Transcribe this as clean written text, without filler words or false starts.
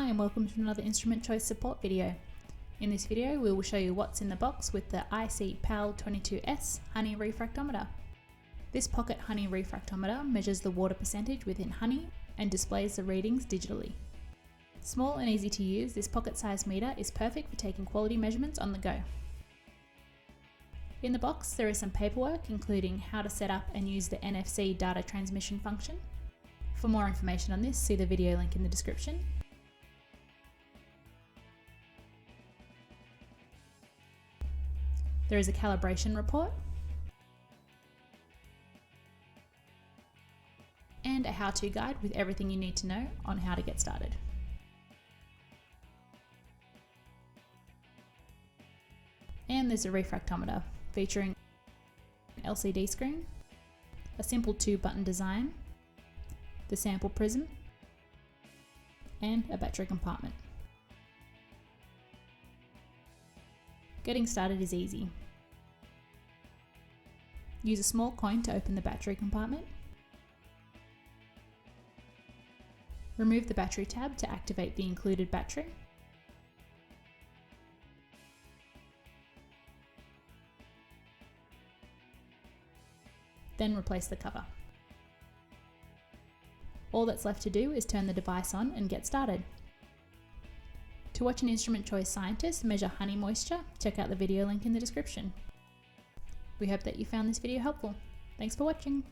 Hi and welcome to another instrument choice support video. In this video we will show you what's in the box with the IC-PAL-22s Honey Refractometer. This pocket honey refractometer measures the water percentage within honey and displays the readings digitally. Small and easy to use, this pocket-sized meter is perfect for taking quality measurements on the go. In the box there is some paperwork including how to set up and use the NFC data transmission function. For more information on this, see the video link in the description. There is a calibration report and a how-to guide with everything you need to know on how to get started. And there's a refractometer featuring an LCD screen, a simple 2-button design, the sample prism, and a battery compartment. Getting started is easy. Use a small coin to open the battery compartment. Remove the battery tab to activate the included battery. Then replace the cover. All that's left to do is turn the device on and get started. To watch an instrument choice scientist measure honey moisture, check out the video link in the description. We hope that you found this video helpful. Thanks for watching.